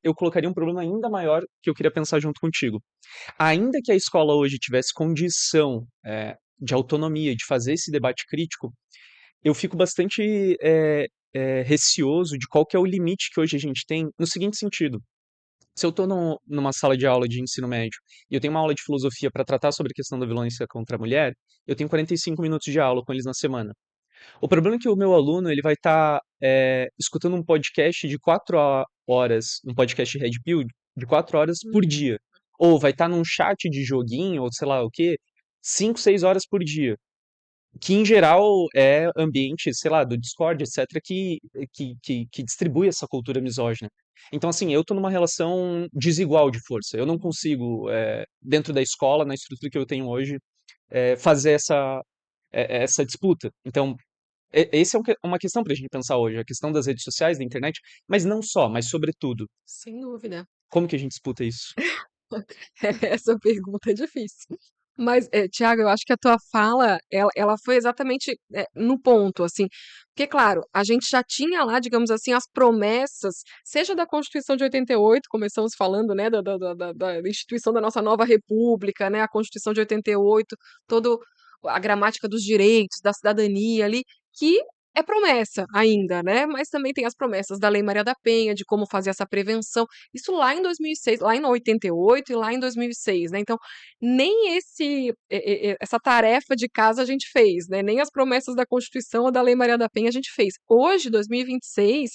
eu colocaria um problema ainda maior que eu queria pensar junto contigo. Ainda que a escola hoje tivesse condição, de autonomia, de fazer esse debate crítico, eu fico bastante receoso de qual que é o limite que hoje a gente tem, no seguinte sentido. Se eu estou numa sala de aula de ensino médio e eu tenho uma aula de filosofia para tratar sobre a questão da violência contra a mulher, eu tenho 45 minutos de aula com eles na semana. O problema é que o meu aluno ele vai estar escutando um podcast de 4 horas, um podcast Red Pill de 4 horas por Uhum. dia. Ou vai estar num chat de joguinho, ou sei lá o quê, 5, 6 horas por dia. Que em geral é ambiente, sei lá, do Discord, etc., que distribui essa cultura misógina. Então, assim, eu tô numa relação desigual de força. Eu não consigo, dentro da escola, na estrutura que eu tenho hoje, fazer essa disputa. Então, esse é uma questão para a gente pensar hoje, a questão das redes sociais, da internet, mas não só, mas sobretudo, Sem dúvida. como que a gente disputa isso? Essa pergunta é difícil. Mas, Thiago, eu acho que a tua fala, ela foi exatamente, no ponto, assim. Porque, claro, a gente já tinha lá, digamos assim, as promessas, seja da Constituição de 88, começamos falando, né, da instituição da nossa nova república, né, a Constituição de 88, todo a gramática dos direitos, da cidadania ali, que é promessa ainda, né, mas também tem as promessas da Lei Maria da Penha, de como fazer essa prevenção. Isso lá em 2006, lá em 88 e lá em 2006, né? Então, nem essa tarefa de casa a gente fez, né? Nem as promessas da Constituição ou da Lei Maria da Penha a gente fez. Hoje, 2026,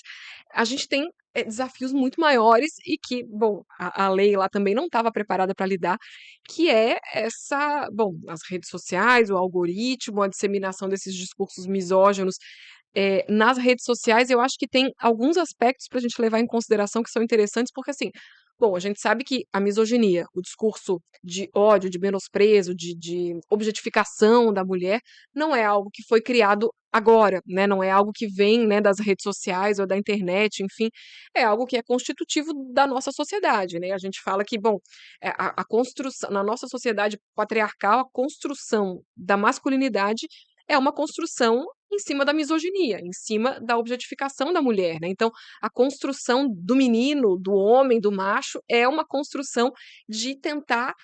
a gente tem desafios muito maiores e que, bom, a lei lá também não estava preparada para lidar, que é bom, as redes sociais, o algoritmo, a disseminação desses discursos misóginos nas redes sociais. Eu acho que tem alguns aspectos para a gente levar em consideração que são interessantes, porque assim, bom, a gente sabe que a misoginia, o discurso de ódio, de menosprezo, de objetificação da mulher, não é algo que foi criado agora, né? Não é algo que vem, né, das redes sociais ou da internet, enfim, é algo que é constitutivo da nossa sociedade, né? A gente fala que, bom, a construção, na nossa sociedade patriarcal, a construção da masculinidade é uma construção em cima da misoginia, em cima da objetificação da mulher, né? Então, a construção do menino, do homem, do macho, é uma construção de tentar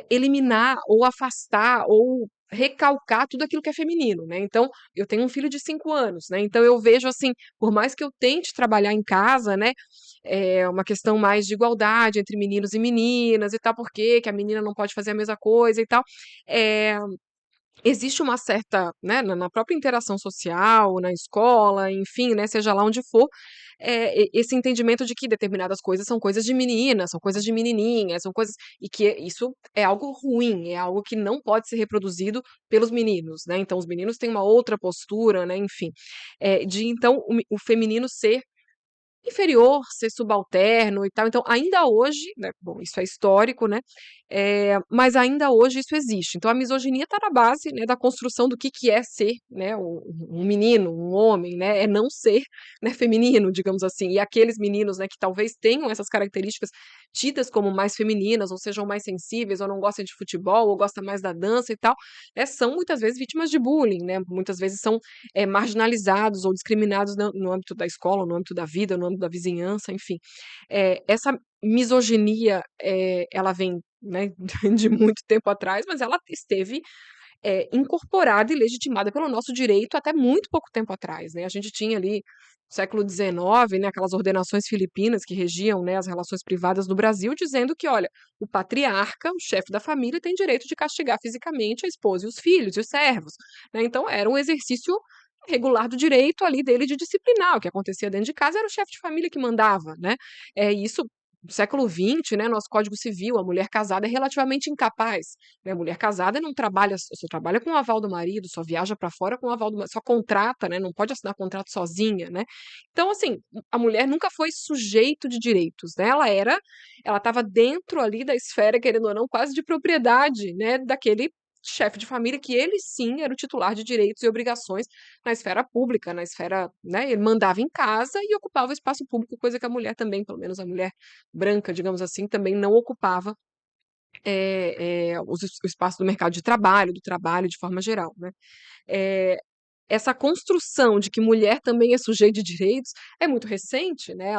eliminar ou afastar ou recalcar tudo aquilo que é feminino, né? Então, eu tenho um filho de 5 anos, né? Então eu vejo assim, por mais que eu tente trabalhar em casa, né? É uma questão mais de igualdade entre meninos e meninas e tal, porque que a menina não pode fazer a mesma coisa e tal. É, existe uma certa, né, na própria interação social, na escola, enfim, né, seja lá onde for, esse entendimento de que determinadas coisas são coisas de meninas, são coisas de menininhas, são coisas e que isso é algo ruim, é algo que não pode ser reproduzido pelos meninos, né? Então os meninos têm uma outra postura, né? Enfim, de então o feminino ser inferior, ser subalterno e tal. Então, ainda hoje, né, bom, isso é histórico, né? Mas ainda hoje isso existe. Então, a misoginia está na base, né, da construção do que é ser, né, um menino, um homem, né? É não ser, né, feminino, digamos assim. E aqueles meninos, né, que talvez tenham essas características tidas como mais femininas, ou sejam mais sensíveis, ou não gostem de futebol, ou gostam mais da dança e tal, são muitas vezes vítimas de bullying, né? Muitas vezes são marginalizados ou discriminados no âmbito da escola, no âmbito da vida, no âmbito da vizinhança, enfim. Essa misoginia, ela vem, né, de muito tempo atrás, mas ela esteve incorporada e legitimada pelo nosso direito até muito pouco tempo atrás, né? A gente tinha ali século XIX, né, aquelas ordenações filipinas que regiam, né, as relações privadas do Brasil, dizendo que, olha, o patriarca, o chefe da família, tem direito de castigar fisicamente a esposa e os filhos e os servos, né? Então era um exercício regular do direito ali dele de disciplinar. O que acontecia dentro de casa era o chefe de família que mandava, né? Isso no século XX, né, nosso Código Civil, a mulher casada é relativamente incapaz, né? A mulher casada não trabalha, só trabalha com o aval do marido, só viaja para fora com o aval do marido, só contrata, né? Não pode assinar contrato sozinha, né? Então, assim, a mulher nunca foi sujeito de direitos, né? Ela estava dentro ali da esfera, querendo ou não, quase de propriedade, né, daquele chefe de família que ele sim era o titular de direitos e obrigações na esfera pública, na esfera, né, ele mandava em casa e ocupava o espaço público, coisa que a mulher também, pelo menos a mulher branca, digamos assim, também não ocupava o espaço do mercado de trabalho, do trabalho de forma geral, né? essa construção de que mulher também é sujeito de direitos é muito recente, né?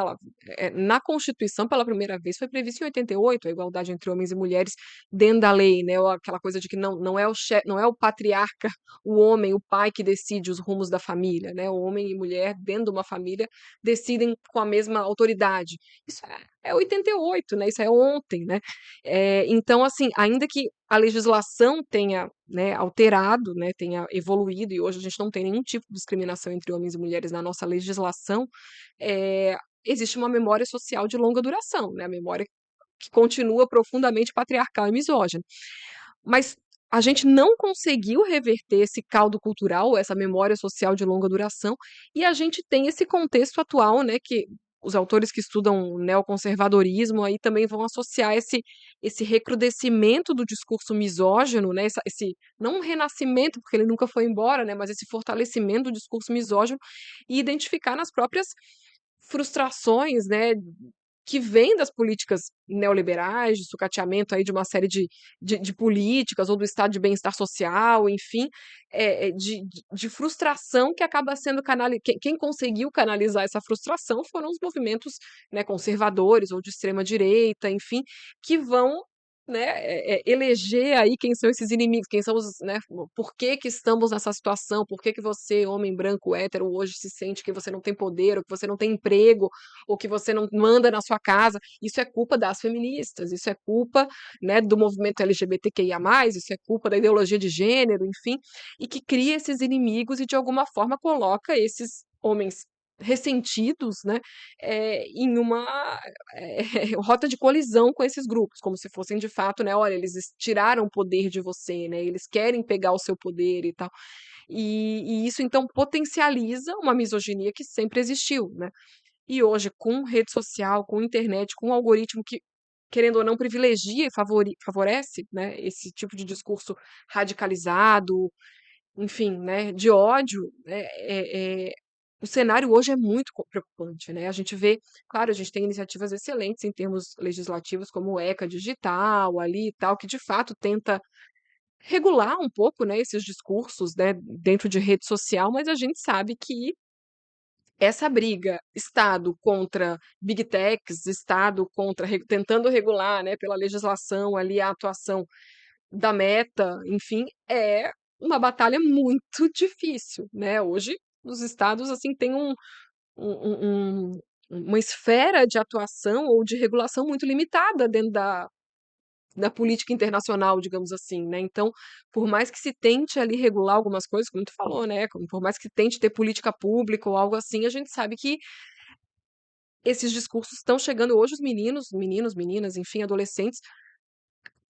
Na Constituição, pela primeira vez, foi previsto em 88 a igualdade entre homens e mulheres dentro da lei, né? Ou aquela coisa de que não é não é o patriarca, o homem, o pai que decide os rumos da família, né? O homem e mulher dentro de uma família decidem com a mesma autoridade. Isso é 88, né? Isso é ontem, né? Então, assim, ainda que a legislação tenha, né, alterado, né, tenha evoluído, e hoje a gente não tem nenhum tipo de discriminação entre homens e mulheres na nossa legislação, existe uma memória social de longa duração, né, a memória que continua profundamente patriarcal e misógina. Mas a gente não conseguiu reverter esse caldo cultural, essa memória social de longa duração, e a gente tem esse contexto atual, né, que os autores que estudam neoconservadorismo aí também vão associar esse recrudescimento do discurso misógino, né, esse não um renascimento, porque ele nunca foi embora, né, mas esse fortalecimento do discurso misógino e identificar nas próprias frustrações, né, que vêm das políticas neoliberais, de sucateamento aí de uma série de políticas, ou do estado de bem-estar social, enfim, de frustração que acaba sendo canalizada. Quem conseguiu canalizar essa frustração foram os movimentos, né, conservadores ou de extrema direita, enfim, que vão, né, eleger aí quem são esses inimigos, quem são os, né, por que que estamos nessa situação, por que que você, homem branco, hétero, hoje se sente que você não tem poder, ou que você não tem emprego, ou que você não manda na sua casa. Isso é culpa das feministas, isso é culpa, né, do movimento LGBTQIA+, isso é culpa da ideologia de gênero, enfim, e que cria esses inimigos e de alguma forma coloca esses homens ressentidos, né, em uma rota de colisão com esses grupos, como se fossem de fato, né, olha, eles tiraram o poder de você, né, eles querem pegar o seu poder e tal. E isso então potencializa uma misoginia que sempre existiu, né? E hoje, com rede social, com internet, com um algoritmo que, querendo ou não, privilegia e favorece, né, esse tipo de discurso radicalizado, enfim, né, de ódio, o cenário hoje é muito preocupante, né? A gente vê, claro, a gente tem iniciativas excelentes em termos legislativos, como o ECA digital ali e tal, que de fato tenta regular um pouco, né, esses discursos, né, dentro de rede social, mas a gente sabe que essa briga Estado contra Big Techs, Estado contra tentando regular, né, pela legislação ali a atuação da Meta, enfim, é uma batalha muito difícil, né? Hoje os estados assim têm um uma esfera de atuação ou de regulação muito limitada dentro da política internacional, digamos assim, né? Então, por mais que se tente ali regular algumas coisas, como tu falou, né? Por mais que tente ter política pública ou algo assim, a gente sabe que esses discursos estão chegando hoje, os meninos, meninas, enfim, adolescentes,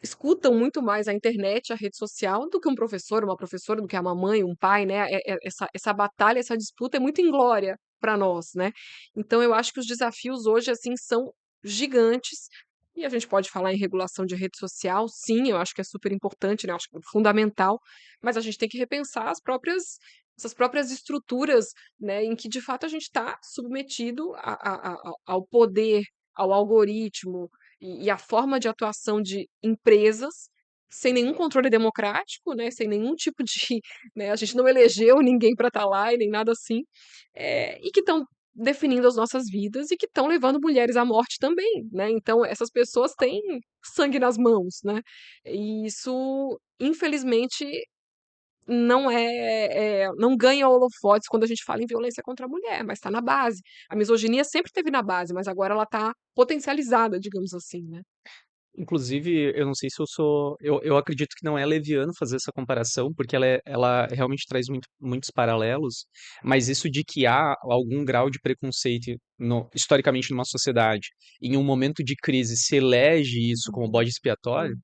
escutam muito mais a internet, a rede social, do que um professor, uma professora, do que a mamãe, um pai, né? Essa batalha, essa disputa é muito inglória para nós, né? Então, eu acho que os desafios hoje, assim, são gigantes. E a gente pode falar em regulação de rede social, sim, eu acho que é super importante, né? Eu acho que é fundamental, mas a gente tem que repensar essas próprias estruturas, né, em que de fato a gente está submetido ao poder, ao algoritmo, e a forma de atuação de empresas sem nenhum controle democrático, né, sem nenhum tipo de, né, a gente não elegeu ninguém para estar lá e nem nada assim, e que estão definindo as nossas vidas e que estão levando mulheres à morte também, né? Então essas pessoas têm sangue nas mãos, né? E isso, infelizmente, não ganha holofotes quando a gente fala em violência contra a mulher, mas está na base. A misoginia sempre esteve na base, mas agora ela está potencializada, digamos assim, né? Inclusive, eu não sei se eu sou. Eu acredito que não é leviano fazer essa comparação, porque ela realmente traz muitos paralelos, mas isso de que há algum grau de preconceito historicamente numa sociedade, em um momento de crise se elege isso como bode expiatório, Hum,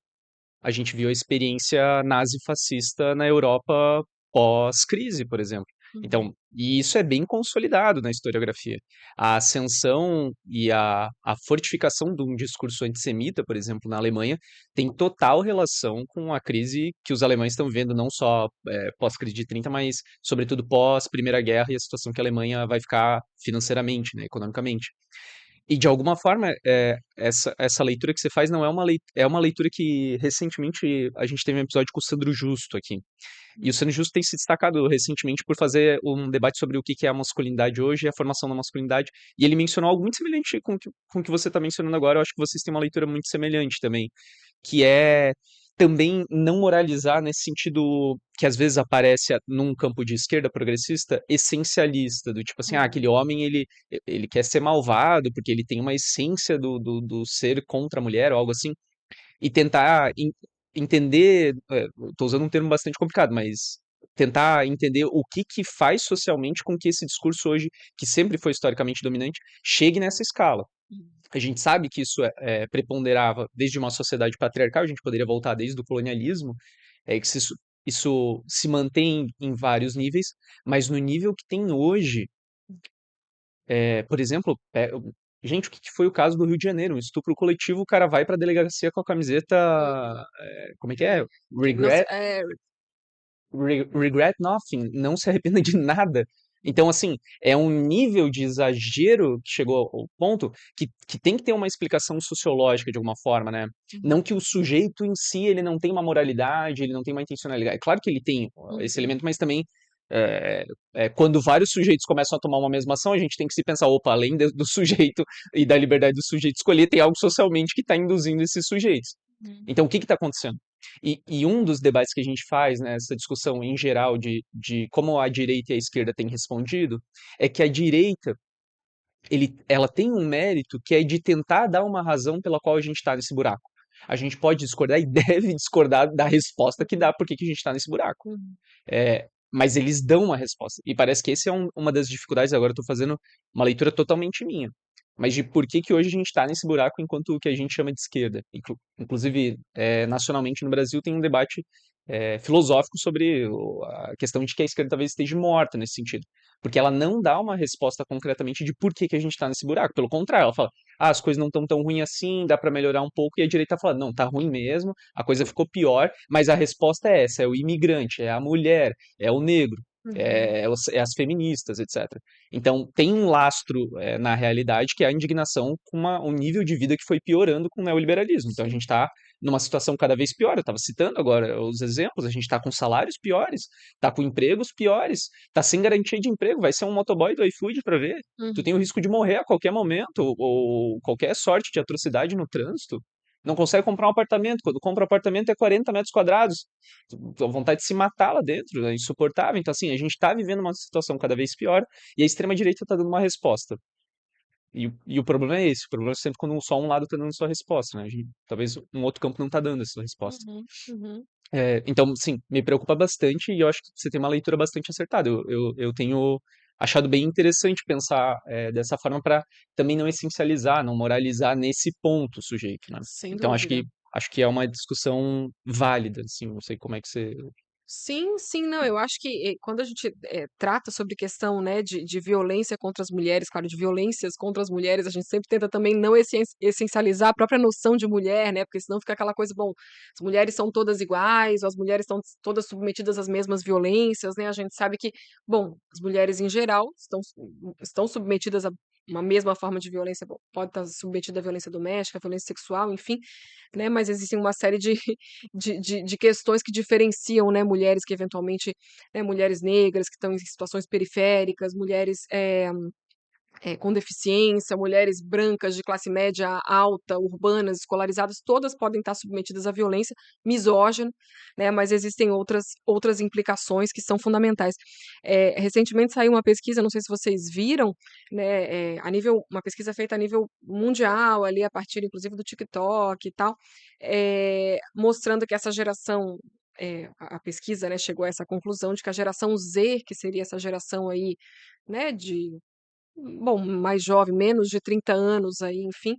a gente viu a experiência nazi-fascista na Europa pós-crise, por exemplo. uhum, Então, e isso é bem consolidado na historiografia. A ascensão e a fortificação de um discurso antissemita, por exemplo, na Alemanha, tem total relação com a crise que os alemães estão vivendo, não só pós-crise de 30, mas, sobretudo, pós-Primeira Guerra e a situação que a Alemanha vai ficar financeiramente, né, economicamente. E de alguma forma, essa leitura que você faz não é é uma leitura que recentemente a gente teve um episódio com o Sandro Justo aqui. E o Sandro Justo tem se destacado recentemente por fazer um debate sobre o que que é a masculinidade hoje e a formação da masculinidade. E ele mencionou algo muito semelhante com o que você está mencionando agora. Eu acho que vocês têm uma leitura muito semelhante também, que é também não moralizar nesse sentido que às vezes aparece num campo de esquerda progressista, essencialista, do tipo assim, aquele homem ele quer ser malvado porque ele tem uma essência do ser contra a mulher ou algo assim, e tentar entender, tô usando um termo bastante complicado, mas tentar entender o que que faz socialmente com que esse discurso hoje, que sempre foi historicamente dominante, chegue nessa escala. A gente sabe que isso preponderava desde uma sociedade patriarcal, a gente poderia voltar desde o colonialismo, que isso se mantém em vários níveis, mas no nível que tem hoje, por exemplo, gente, o que que foi o caso do Rio de Janeiro? Um estupro coletivo, o cara vai pra delegacia com a camiseta, Uhum. como é que é? Que não se- Regret, é, regret nothing, não se arrependa de nada. Então, assim, é um nível de exagero que chegou ao ponto que tem que ter uma explicação sociológica de alguma forma, né? Não Uhum, que o sujeito em si ele não tem uma moralidade, ele não tem uma intencionalidade. É claro que ele tem esse uhum, elemento, mas também quando vários sujeitos começam a tomar uma mesma ação, a gente tem que se pensar, opa, além do sujeito e da liberdade do sujeito escolher, tem algo socialmente que está induzindo esses sujeitos. uhum, Então, o que está acontecendo? E um dos debates que a gente faz nessa discussão em geral de como a direita e a esquerda têm respondido é que a direita ela tem um mérito que é de tentar dar uma razão pela qual a gente está nesse buraco. A gente pode discordar e deve discordar da resposta que dá por que que a gente está nesse buraco. uhum, Mas eles dão uma resposta. E parece que esse é uma das dificuldades. Agora eu estou fazendo uma leitura totalmente minha. Mas de por que que hoje a gente está nesse buraco enquanto o que a gente chama de esquerda. Inclusive, nacionalmente no Brasil tem um debate filosófico sobre a questão de que a esquerda talvez esteja morta nesse sentido. Porque ela não dá uma resposta concretamente de por que que a gente está nesse buraco. Pelo contrário, ela fala, as coisas não estão tão ruins assim, dá para melhorar um pouco. E a direita fala, não, tá ruim mesmo, a coisa ficou pior, mas a resposta é essa, é o imigrante, é a mulher, é o negro, uhum, é as feministas, etc. Então, tem um lastro na realidade que é a indignação com um nível de vida que foi piorando com o neoliberalismo. Então, a gente sim. está numa situação cada vez pior. Eu estava citando agora os exemplos, a gente está com salários piores, está com empregos piores, está sem garantia de emprego, vai ser um motoboy do iFood para ver. Tu tem o Uhum, risco de morrer a qualquer momento, ou qualquer sorte de atrocidade no trânsito. Não consegue comprar um apartamento. Quando compra um apartamento é 40 metros quadrados. A vontade de se matar lá dentro, é insuportável. Então, assim, a gente está vivendo uma situação cada vez pior e a extrema-direita está dando uma resposta. E o problema é esse. O problema é sempre quando só um lado está dando sua resposta, né? Talvez um outro campo não está dando essa resposta. uhum, uhum. Então, sim, me preocupa bastante e eu acho que você tem uma leitura bastante acertada. Eu tenho achado bem interessante pensar dessa forma para também não essencializar, não moralizar nesse ponto o sujeito, né? Sem Então, dúvida. acho que é uma discussão válida, assim, não sei como é que você... Sim, sim, não, eu acho que quando a gente trata sobre questão, né, de violência contra as mulheres, claro, de violências contra as mulheres, a gente sempre tenta também não essencializar a própria noção de mulher, né, porque senão fica aquela coisa, bom, as mulheres são todas iguais, ou as mulheres estão todas submetidas às mesmas violências, né, a gente sabe que, bom, as mulheres em geral estão submetidas a uma mesma forma de violência, bom, pode estar submetida à violência doméstica, à violência sexual, enfim, né, mas existem uma série de de questões que diferenciam, né, mulheres que eventualmente, né, mulheres negras que estão em situações periféricas, mulheres, com deficiência, mulheres brancas de classe média alta, urbanas, escolarizadas, todas podem estar submetidas à violência misógina, né, mas existem outras implicações que são fundamentais. Recentemente saiu uma pesquisa, não sei se vocês viram, né, a nível uma pesquisa feita a nível mundial, ali, a partir inclusive do TikTok e tal, mostrando que essa geração, a pesquisa, né, chegou a essa conclusão de que a geração Z, que seria essa geração aí, né, de bom, mais jovem, menos de 30 anos aí, enfim,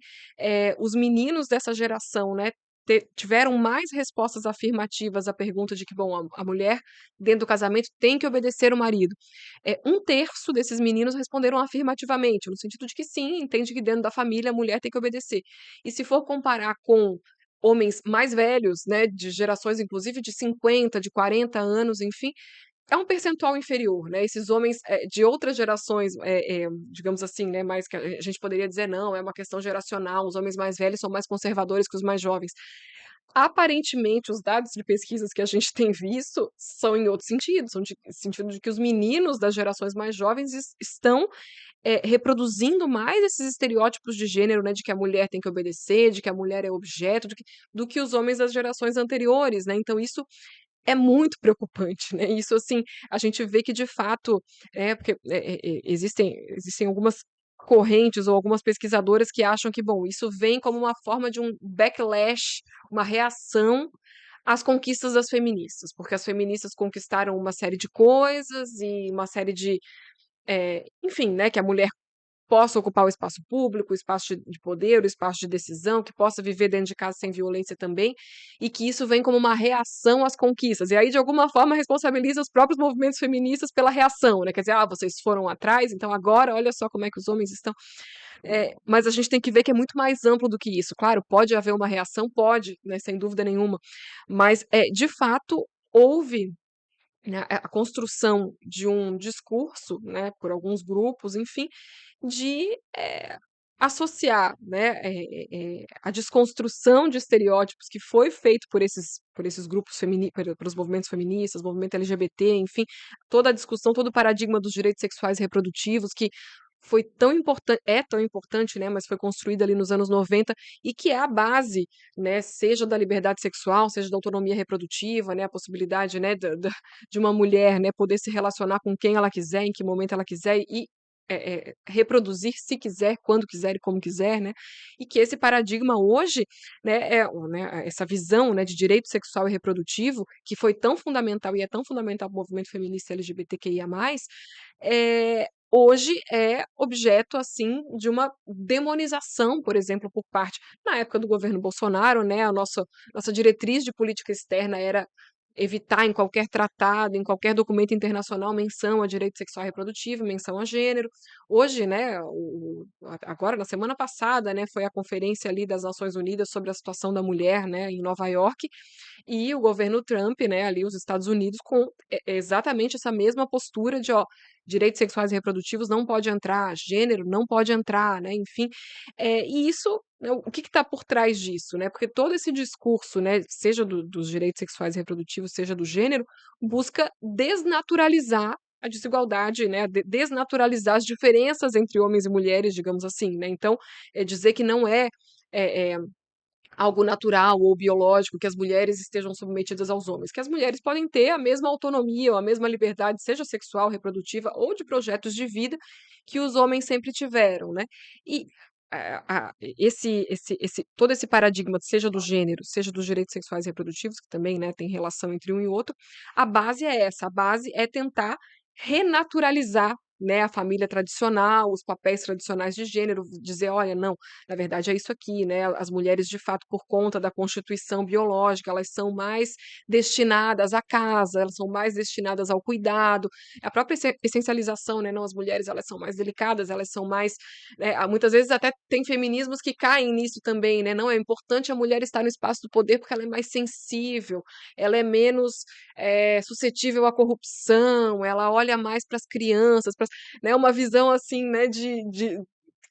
os meninos dessa geração, né, tiveram mais respostas afirmativas à pergunta de que, bom, a mulher dentro do casamento tem que obedecer o marido. 1/3 desses meninos responderam afirmativamente, no sentido de que sim, entende que dentro da família a mulher tem que obedecer. E se for comparar com homens mais velhos, né, de gerações inclusive de 50, de 40 anos, enfim, é um percentual inferior, né? Esses homens de outras gerações, digamos assim, né, mais que a gente poderia dizer não, é uma questão geracional, os homens mais velhos são mais conservadores que os mais jovens. Aparentemente, os dados de pesquisas que a gente tem visto são em outro sentido, são de sentido de que os meninos das gerações mais jovens estão reproduzindo mais esses estereótipos de gênero, né, de que a mulher tem que obedecer, de que a mulher é objeto, do que os homens das gerações anteriores, né? Então isso é muito preocupante, né? Isso, assim, a gente vê que de fato, porque existem algumas correntes ou algumas pesquisadoras que acham que, bom, isso vem como uma forma de um backlash, uma reação às conquistas das feministas, porque as feministas conquistaram uma série de coisas e uma série de, enfim, né, que a mulher possa ocupar o espaço público, o espaço de poder, o espaço de decisão, que possa viver dentro de casa sem violência também, e que isso vem como uma reação às conquistas. E aí, de alguma forma, responsabiliza os próprios movimentos feministas pela reação, né? Quer dizer, vocês foram atrás, então agora olha só como é que os homens estão. Mas a gente tem que ver que é muito mais amplo do que isso. Claro, pode haver uma reação, pode, né, sem dúvida nenhuma, mas de fato houve, né, a construção de um discurso, né, por alguns grupos, enfim, de associar, né, a desconstrução de estereótipos que foi feito por esses grupos pelos movimentos feministas, movimento LGBT, enfim, toda a discussão, todo o paradigma dos direitos sexuais e reprodutivos que foi tão importante, é tão importante, né, mas foi construído ali nos anos 90 e que é a base, né, seja da liberdade sexual, seja da autonomia reprodutiva, né, a possibilidade, né, de uma mulher, né, poder se relacionar com quem ela quiser, em que momento ela quiser e reproduzir se quiser, quando quiser e como quiser, né? E que esse paradigma hoje, né, essa visão, né, de direito sexual e reprodutivo, que foi tão fundamental e é tão fundamental para o movimento feminista LGBTQIA+, hoje é objeto, assim, de uma demonização, por exemplo, por parte, na época do governo Bolsonaro, né, a nossa diretriz de política externa era evitar em qualquer tratado, em qualquer documento internacional, menção a direito sexual e reprodutivo, menção a gênero. Hoje, né, agora, na semana passada, né, foi a conferência ali das Nações Unidas sobre a situação da mulher, né, em Nova York, e o governo Trump, né, ali os Estados Unidos, com exatamente essa mesma postura de, direitos sexuais e reprodutivos não pode entrar, gênero não pode entrar, né, enfim. E isso, né, o que está por trás disso, né? Porque todo esse discurso, né, seja dos direitos sexuais e reprodutivos, seja do gênero, busca desnaturalizar a desigualdade, né, desnaturalizar as diferenças entre homens e mulheres, digamos assim, né? Então, dizer que não é algo natural ou biológico que as mulheres estejam submetidas aos homens, que as mulheres podem ter a mesma autonomia ou a mesma liberdade, seja sexual, reprodutiva ou de projetos de vida que os homens sempre tiveram, né? E todo esse paradigma, seja do gênero, seja dos direitos sexuais e reprodutivos, que também, né, tem relação entre um e outro, a base é essa, a base é tentar renaturalizar, né, a família tradicional, os papéis tradicionais de gênero, dizer, olha, não, na verdade é isso aqui, né? As mulheres, de fato, por conta da constituição biológica, elas são mais destinadas à casa, elas são mais destinadas ao cuidado, a própria essencialização, né? Não, as mulheres, elas são mais delicadas, elas são mais, né, muitas vezes até tem feminismos que caem nisso também, né? Não, é importante a mulher estar no espaço do poder porque ela é mais sensível, ela é menos suscetível à corrupção, ela olha mais para as crianças, né, uma visão assim, né, de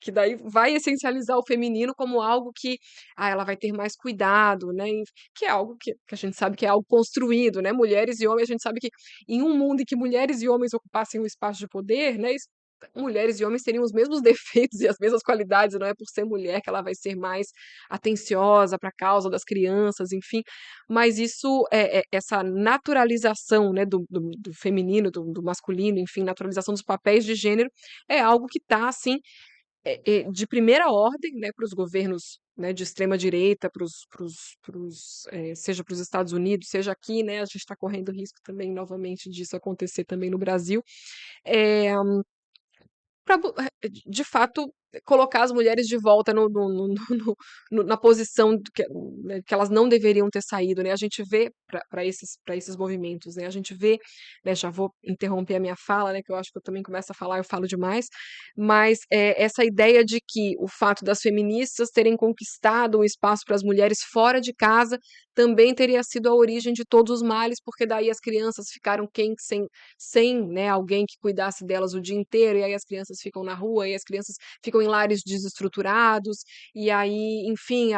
que daí vai essencializar o feminino como algo que, ela vai ter mais cuidado, né, que é algo que a gente sabe que é algo construído, né, mulheres e homens, a gente sabe que em um mundo em que mulheres e homens ocupassem o espaço de poder, né, mulheres e homens teriam os mesmos defeitos e as mesmas qualidades, não é por ser mulher que ela vai ser mais atenciosa para a causa das crianças, enfim, mas isso, essa naturalização, né, do feminino, do masculino, enfim, naturalização dos papéis de gênero, é algo que está, assim, de primeira ordem, né, para os governos, né, de extrema direita, seja para os Estados Unidos, seja aqui, né, a gente está correndo risco também, novamente, disso acontecer também no Brasil, para de fato colocar as mulheres de volta na posição né, que elas não deveriam ter saído, né? A gente vê para esses movimentos, né? A gente vê, né, já vou interromper a minha fala, né, que eu acho que eu também começo a falar, eu falo demais, mas essa ideia de que o fato das feministas terem conquistado um espaço para as mulheres fora de casa também teria sido a origem de todos os males, porque daí as crianças ficaram sem, né, alguém que cuidasse delas o dia inteiro, e aí as crianças ficam na rua, e as crianças ficam em lares desestruturados, e aí, enfim,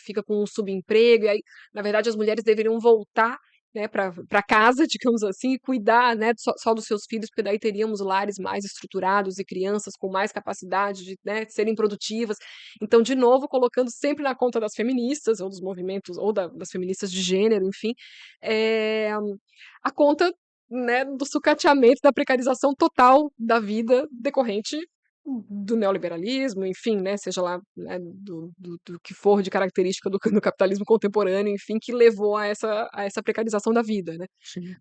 fica com um subemprego, e aí, na verdade, as mulheres deveriam voltar, né, para casa, digamos assim, e cuidar, né, só dos seus filhos, porque daí teríamos lares mais estruturados e crianças com mais capacidade de, né, de serem produtivas. Então, de novo, colocando sempre na conta das feministas, ou dos movimentos, ou das feministas de gênero, enfim, é, a conta, né, do sucateamento, da precarização total da vida decorrente do neoliberalismo, enfim, né, seja lá, né, do que for de característica do capitalismo contemporâneo, enfim, que levou a essa precarização da vida, né? Sim.